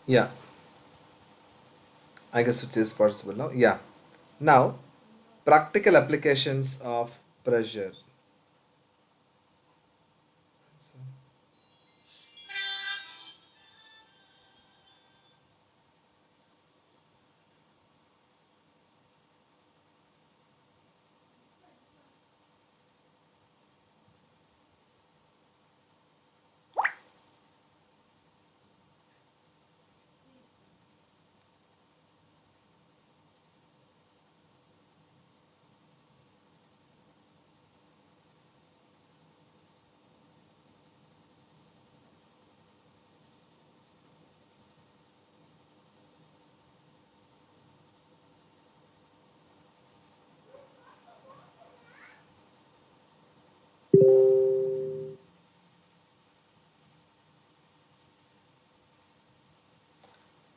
Yeah, I guess it is possible now. Yeah. Now, practical applications of pressure. So,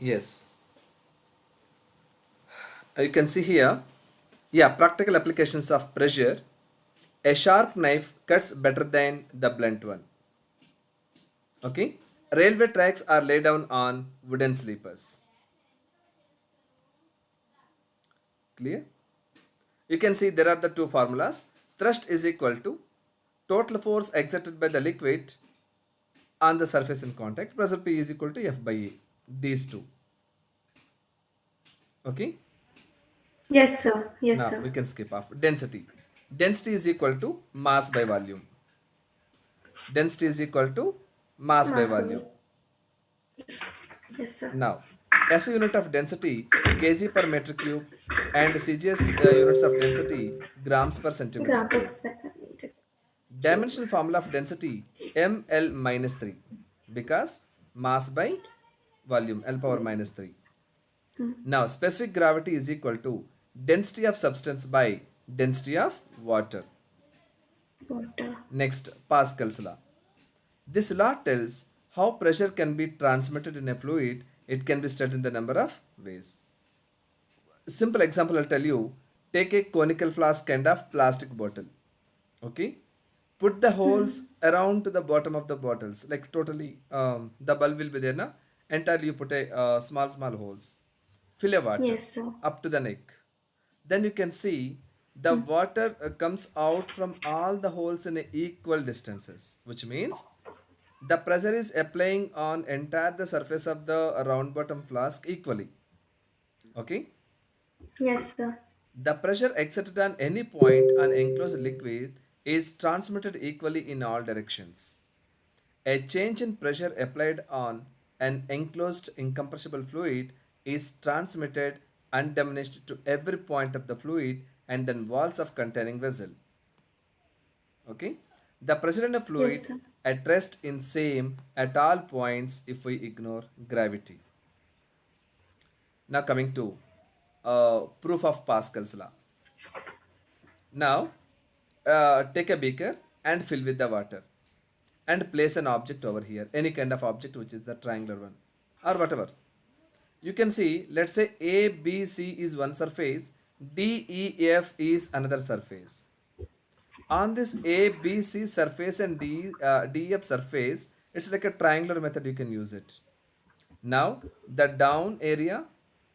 yes, you can see here. Yeah, practical applications of pressure. A sharp knife cuts better than the blunt one. Okay. Railway tracks are laid down on wooden sleepers. Clear? You can see there are the two formulas. Thrust is equal to total force exerted by the liquid on the surface in contact. Pressure P is equal to F by A. These two. Okay. Yes, sir. Yes, Now sir. we can skip off. Density. Density is equal to mass by volume. Density is equal to mass by volume. Master. Yes, sir. Now, SI unit of density kg per meter cube and CGS units of density grams per centimeter Gram per cube. second. Dimensional formula of density ml minus 3 because mass by volume L power minus 3. Now, specific gravity is equal to density of substance by density of water. Water. Next, Pascal's law. This law tells how pressure can be transmitted in a fluid. It can be studied in the number of ways. Simple example I'll tell you. Take a conical flask kind of plastic bottle. Okay. Put the holes around to the bottom of the bottles. Like totally, the bulb will be there na. Entirely you put a small holes. Fill a water Yes, sir. up to the neck. Then you can see the water comes out from all the holes in equal distances, which means the pressure is applying on entire the surface of the round bottom flask equally. Okay. Yes, sir. The pressure exerted on any point on enclosed liquid is transmitted equally in all directions. A change in pressure applied on an enclosed incompressible fluid is transmitted undiminished to every point of the fluid and then walls of containing vessel. Okay. The pressure in a Yes, fluid sir. at rest in same at all points if we ignore gravity. Now coming to proof of Pascal's law. Now take a beaker and fill with the water and place an object over here, any kind of object which is the triangular one or whatever. You can see, let's say A, B, C is one surface, D, E, F is another surface. On this A, B, C surface and D, F surface, it's like a triangular method you can use it. Now the down area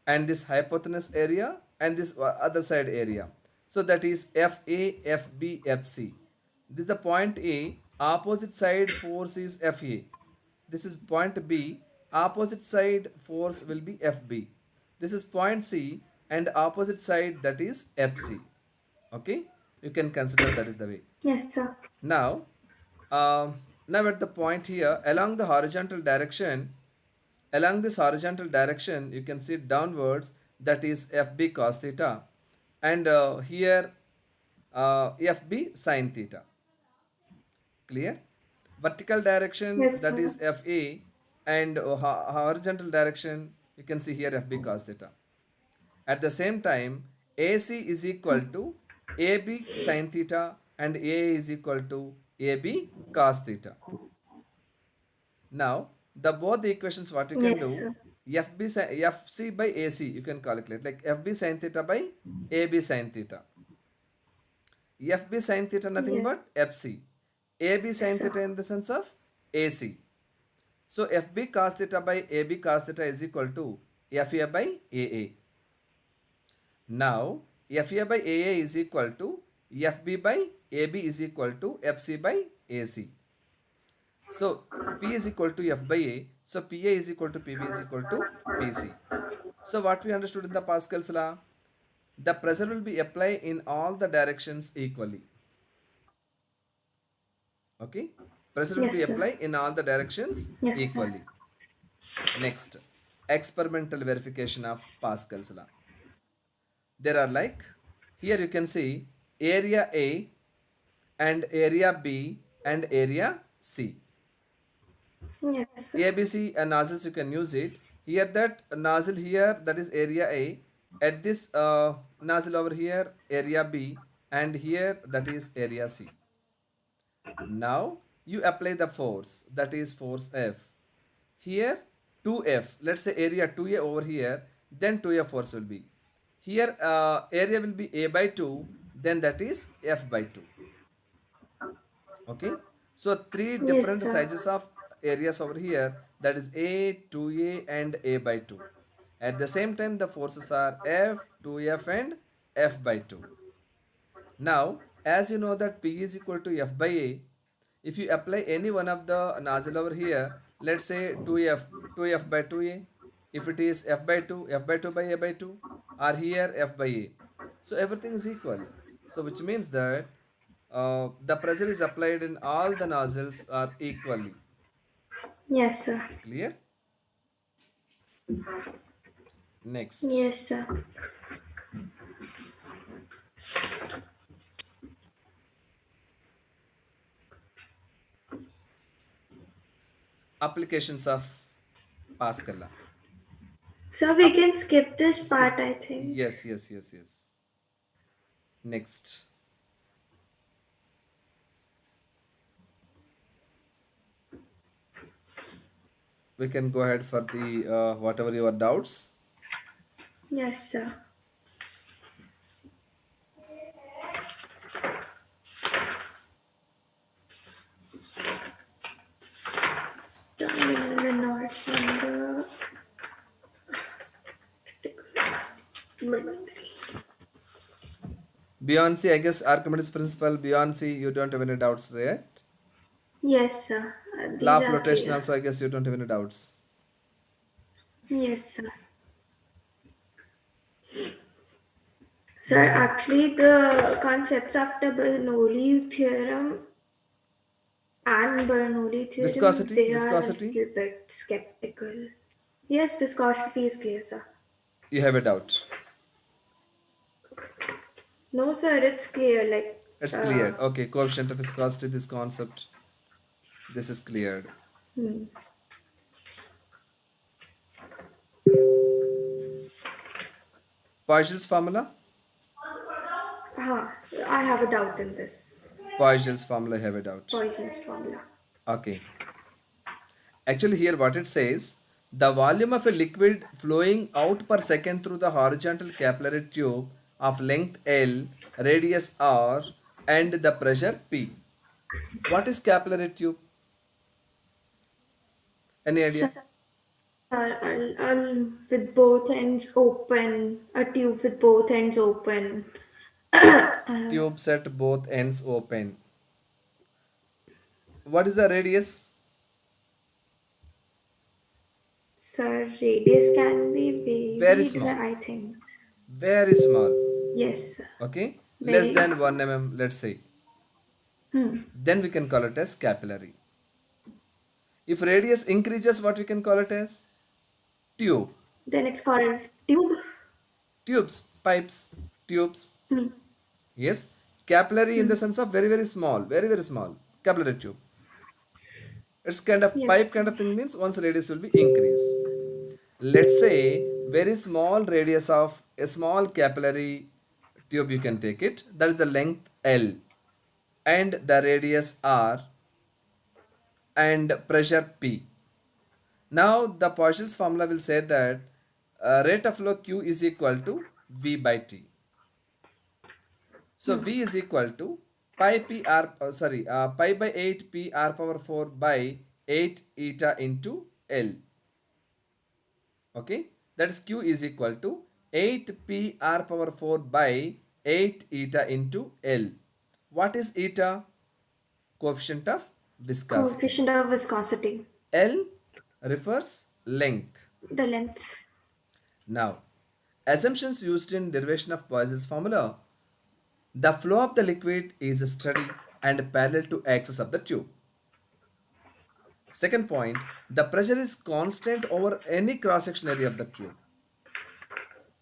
and this hypotenuse area and this other side area. So that is FA, FB, FC. This is the point A. Opposite side force is FA. This is point B. Opposite side force will be FB. This is point C and opposite side that is FC. Okay, you can consider that is the way. Yes, sir. Now, now at the point here, along this horizontal direction, you can see downwards that is FB cos theta, and here FB sin theta. Clear? Vertical direction Yes, that is sir. FA, and horizontal direction you can see here FB cos theta. At the same time, AC is equal to AB sin theta and AA is equal to AB cos theta. Now, the both the equations what you can Yes, do, sir. FC by AC you can calculate like FB sin theta by AB sin theta. FB sin theta nothing Yes, but FC. AB sin sir. theta in the sense of AC. So FB cos theta by AB cos theta is equal to FA by AA. Now FA by AA is equal to FB by AB is equal to FC by AC. So P is equal to F by A. So PA is equal to PB is equal to PC. So what we understood in the Pascal's law? The pressure will be applied in all the directions equally. Okay. Pressure will be Yes, sir. applied in all the directions Yes, sir. equally. Next, experimental verification of Pascal's law. There are like, here you can see area A and area B and area C. Yes, sir. ABC nozzles you can use it. Here that nozzle here, that is area A. At this nozzle over here, area B, and here that is area C. Now you apply the force, that is force F. Here 2F, let's say area 2A over here, then 2F force will be. Here area will be A by 2, then that is F by 2. Okay. So three Yes, different sir. sizes of areas over here, that is A, 2A and A by 2. At the same time the forces are F, 2F and F by 2. Now, as you know that P is equal to F by A, if you apply any one of the nozzle over here, let's say 2F, 2F by 2A, if it is F by 2, F by 2 by A by 2, or here F by A. So everything is equal. So which means that the pressure is applied in all the nozzles are equally. Yes, sir. Clear? Next. Yes, sir. Applications of Pascal law. So we can skip this Skip. part, I think. Yes, yes, yes, yes. Next. We can go ahead for the whatever your doubts. Yes, sir. Terminal Reynolds number. Beyond C, I guess Archimedes principle. Beyond C, you don't have any doubts, right? Yes, sir. Law These of are rotation clear. also, I guess you don't have any doubts. Yes, sir. Sir, actually, the concepts of the Bernoulli theorem and Bernoulli theorem, Viscosity, they are a viscosity. little bit skeptical. Yes, viscosity is clear, sir. You have a doubt. No, sir, it's clear. Like, It's uh, cleared. Okay, coefficient of viscosity, this concept, this is cleared. hmm. Poiseuille's formula? I have a doubt in this Poiseuille's formula, I have a doubt. Poisson's formula. Okay. Actually, here what it says, the volume of a liquid flowing out per second through the horizontal capillary tube of length L, radius R, and the pressure P. What is capillary tube? Any idea? Sir, with both ends open, a tube with both ends open. uh, Tube set both ends open. What is the radius? Sir, radius can be Very varied, small. I think. Very small. Yes, sir. Okay? Less Very than 1 small. mm, let's say. Hmm. Then we can call it as capillary. If radius increases, what we can call it as? Tube. Then it's called tube. Tubes, pipes, tubes. Hmm. Yes. Capillary in Hmm. the sense of very, very small, very, very small. Capillary tube. It's kind of pipe Yes, sir. kind of thing means once radius will be increase. Let's say very small radius of a small capillary tube you can take it. That is the length L and the radius R and pressure P. Now the Poiseuille's formula will say that rate of flow Q is equal to V by T. So Hmm. V is equal to pi p r pi by 8 p r power 4 by 8 eta into L. Okay, that is Q is equal to 8 p r power 4 by 8 eta into L. What is eta? Coefficient of viscosity. Coefficient of viscosity. L refers length. The length. Now, assumptions used in derivation of Poisson's formula. The flow of the liquid is steady and parallel to axis of the tube. Second point, the pressure is constant over any cross-section area of the tube.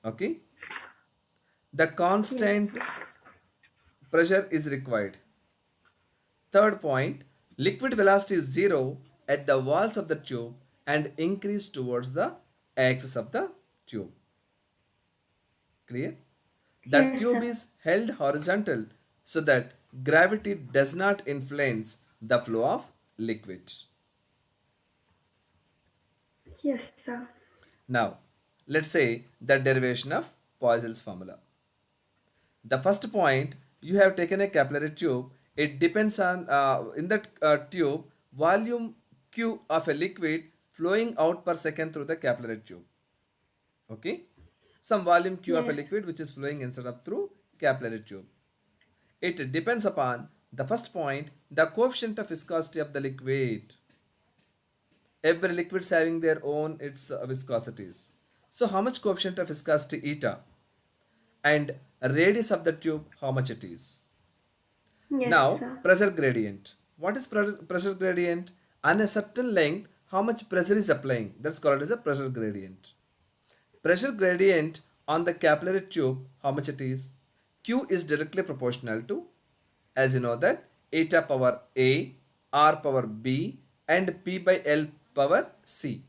Okay, the Yes, constant sir. pressure is required. Third point, liquid velocity is zero at the walls of the tube and increase towards the axis of the tube. Clear? The Yes, tube sir. is held horizontal so that gravity does not influence the flow of liquid. Yes, sir. Now, let's say the derivation of Poisson's formula. The first point, you have taken a capillary tube. It depends on in that tube volume Q of a liquid flowing out per second through the capillary tube. Okay, some volume Q of a Yes. liquid which is flowing inside of through capillary tube. It depends upon the first point, the coefficient of viscosity of the liquid. Every liquid is having their own its viscosities. So how much coefficient of viscosity eta and radius of the tube how much it is. Yes, Now sir. pressure gradient. What is pressure gradient? On a certain length how much pressure is applying, that's called as a pressure gradient. Pressure gradient on the capillary tube, how much it is? Q is directly proportional to, as you know that, eta power A, R power B and P by L power C,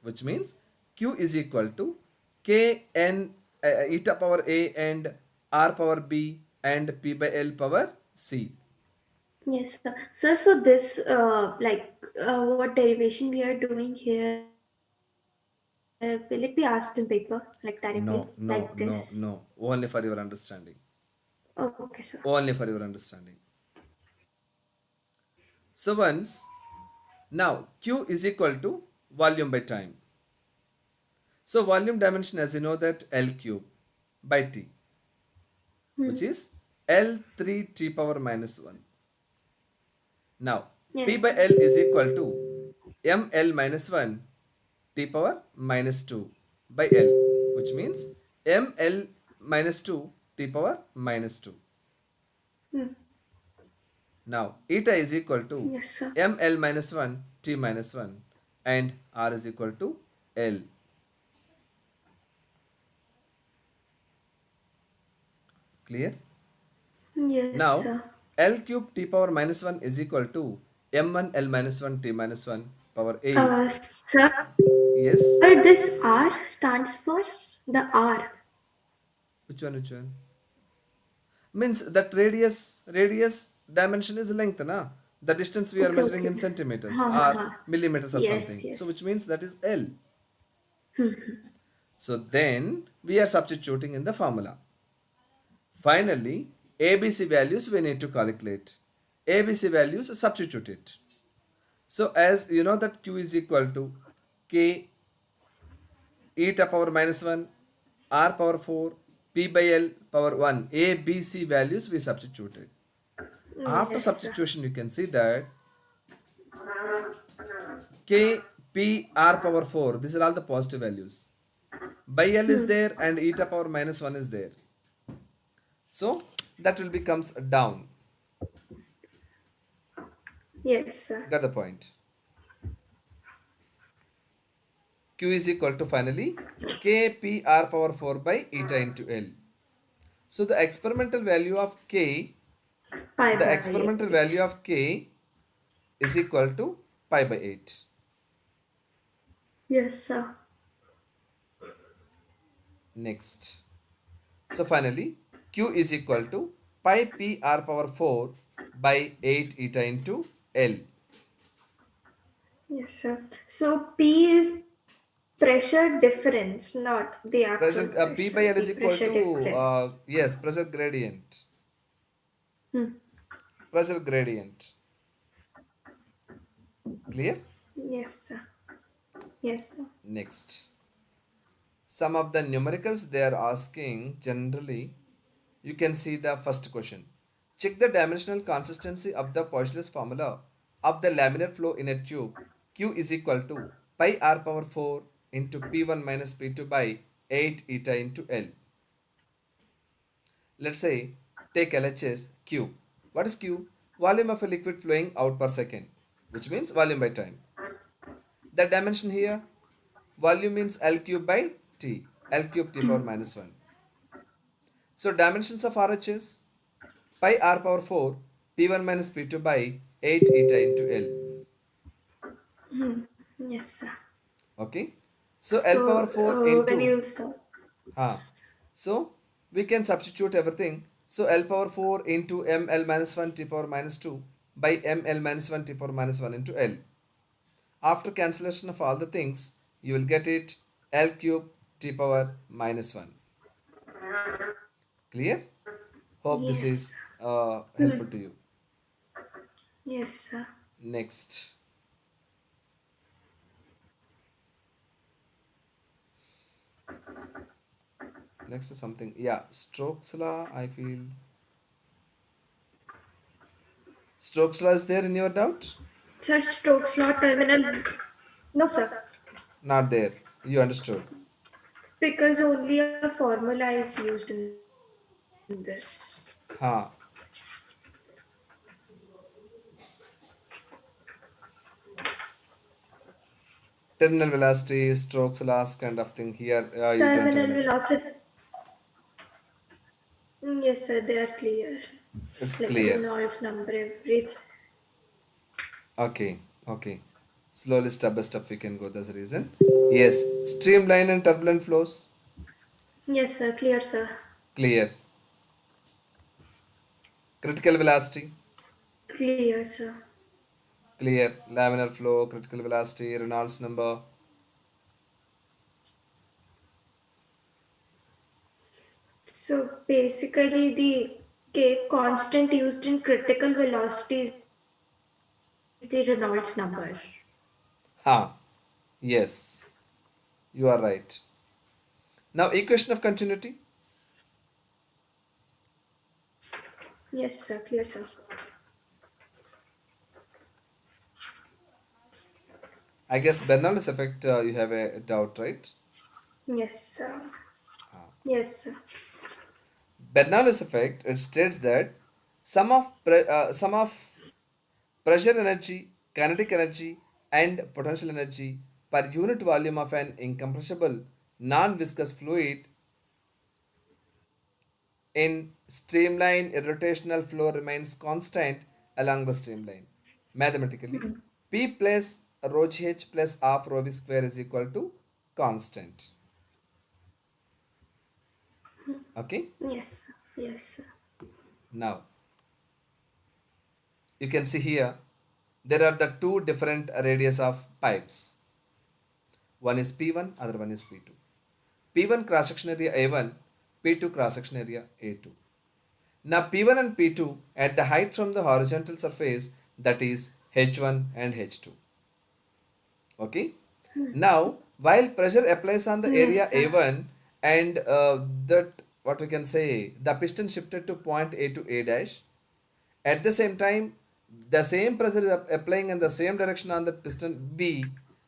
which means Q is equal to Kn eta power A and R power B and P by L power C. Yes, sir. Sir, so this, what derivation we are doing here, will it be asked in paper, like directly, like this? No, no, no, no. Only for your understanding. Okay, sir. Only for your understanding. So once now Q is equal to volume by time. So volume dimension as you know that L cube by T, which Hmm. is L 3 T power minus 1. Now P Yes, by sir. L is equal to ML minus 1 T power minus 2 by L, which means ML minus 2 T power minus 2. Hmm. Now eta is equal to Yes, sir. ML minus 1 T minus 1 and R is equal to L. Clear? Yes, Now, sir. L cube T power minus 1 is equal to M1 L minus 1 T minus 1 power A. Sir, this Yes. R stands for the R. Which one? Which one? Means that radius dimension is length, na? The distance we are Okay, measuring okay. in centimeters Ha, ha, or ha. millimeters or Yes, something. So yes. which means that is L. Hmm. So then we are substituting in the formula. Finally, ABC values we need to calculate. ABC values substitute it. So as you know that Q is equal to K e to power minus 1, R power 4, P by L power 1. A, B, C values we substituted. After Yes, sir. substitution you can see that K, P, R power 4. These are all the positive values. By L is Hmm. there and e to power minus 1 is there. So that will becomes down. Yes, sir. Got the point. Q is equal to finally K P R power 4 by eta into L. So Pi the by experimental 8. value of K is equal to pi by 8. Yes, sir. Next. So finally Q is equal to pi P R power 4 by 8 eta into L. Yes, sir. So P is pressure difference, not the actual Pressure P by pressure, L the is equal pressure to difference. yes, pressure gradient. Hmm. Pressure gradient. Clear? Yes, sir. Yes, sir. Next. Some of the numericals they are asking generally, you can see the first question. Check the dimensional consistency of the Poiseuille's formula of the laminar flow in a tube. Q is equal to pi r power 4 into P1 minus P2 by 8 eta into L. Let's say take LHS Q. What is Q? Volume of a liquid flowing out per second, which means volume by time. The dimension here, volume means L cube by T, L cube T power minus 1. So dimensions of RHS, pi r power 4, P1 minus P2 by 8 eta into L. Yes, sir. Okay. So L So power 4 when into, you start. huh. So we can substitute everything. So L power 4 into ml minus 1 t power minus 2 by ml minus 1 t power minus 1 into L. After cancellation of all the things, you will get it L cube t power minus 1. Clear? Hope this Yes. is helpful to you. Yes, sir. Next. Next is something. Yeah, Stokes law. I feel Stokes law is there in your doubt? Sir, Stokes law terminal. No, sir. Not there. You understood. Because only a formula is used in this. Ha. Terminal velocity, Stokes laws kind of thing. Here you don't Terminal remember. velocity. Yes, sir, they are clear. It's Like clear. Reynolds number, everything. Okay. Okay. Slowly, step by step, we can go. That's the reason. Yes. Streamline and turbulent flows. Yes, sir, clear, sir. Clear. Critical velocity. Clear, sir. Clear. Laminar flow, critical velocity, Reynolds number. So basically, the K constant used in critical velocity is the Reynolds number. Ha. Yes. You are right. Now, equation of continuity. Yes, sir, clear, sir. I guess Bernoulli's effect, you have a doubt, right? Yes, sir. Yes, sir. Bernoulli's effect, it states that sum of pressure energy, kinetic energy, and potential energy per unit volume of an incompressible non-viscous fluid in streamline rotational flow remains constant along the streamline. Mathematically, P plus rho h plus half rho v square is equal to constant. Okay. Yes, sir. Yes, sir. Now you can see here there are the two different radius of pipes. One is P1, other one is P2. P1 cross section area A1, P2 cross section area A2. Now P1 and P2 at the height from the horizontal surface, that is H1 and H2. Okay. Now while pressure applies on the Yes, area sir. A1 and that what we can say the piston shifted to point A to A dash. At the same time, the same pressure is applying in the same direction on the piston B,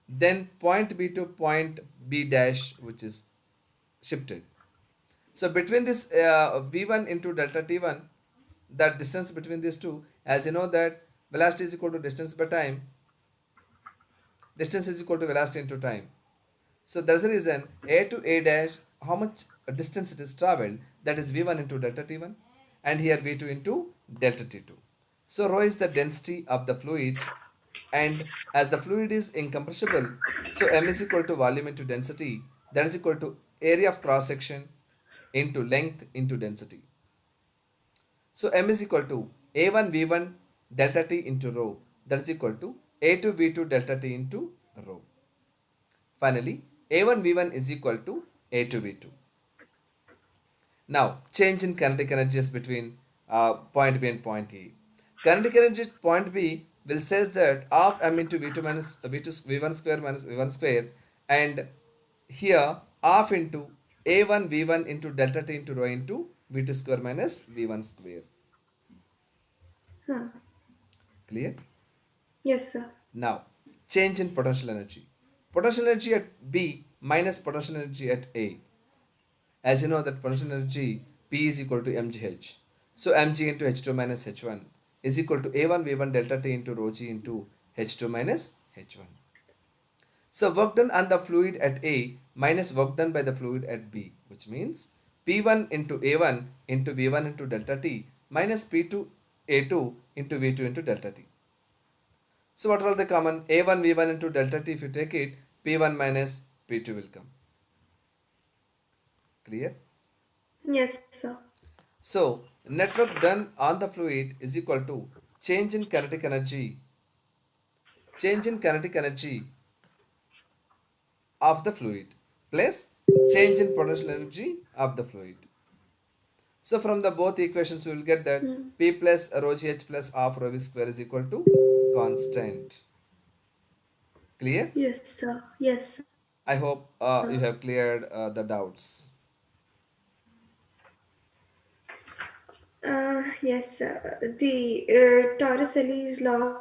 then point B to point B dash, which is shifted. So between this V1 into delta T1, the distance between these two, as you know that velocity is equal to distance by time, distance is equal to velocity into time. So that's the reason A to A dash, how much distance it is traveled, that is V1 into delta T1, and here V2 into delta T2. So rho is the density of the fluid, and as the fluid is incompressible, so M is equal to volume into density, that is equal to area of cross section into length into density. So M is equal to A1 V1 delta T into rho, that is equal to A2 V2 delta T into rho. Finally, A1 V1 is equal to A2 V2. Now, change in kinetic energies between point B and point A. Kinetic energy at point B will says that half m into v2 minus v2 v1 square minus v1 square, and here half into a1 v1 into delta t into rho into v2 square minus v1 square. Huh. Clear? Yes, sir. Now, change in potential energy. Potential energy at B minus potential energy at A. As you know that potential energy P is equal to mgh. So mg into h2 minus h1 is equal to a1 v1 delta t into rho g into h2 minus h1. So work done on the fluid at A minus work done by the fluid at B, which means P1 into A1 into V1 into delta T minus P2 A2 into V2 into delta T. So what are all the common? A1 V1 into delta T, if you take it, P1 minus P2 will come. Clear? Yes, sir. So net work done on the fluid is equal to change in kinetic energy, change in kinetic energy of the fluid plus change in potential energy of the fluid. So from the both equations we will get that Hmm. P plus rho gh plus half rho v square is equal to constant. Clear? Yes, sir. Yes, sir. I hope you have cleared the doubts. Yes, sir. The Torricelli's law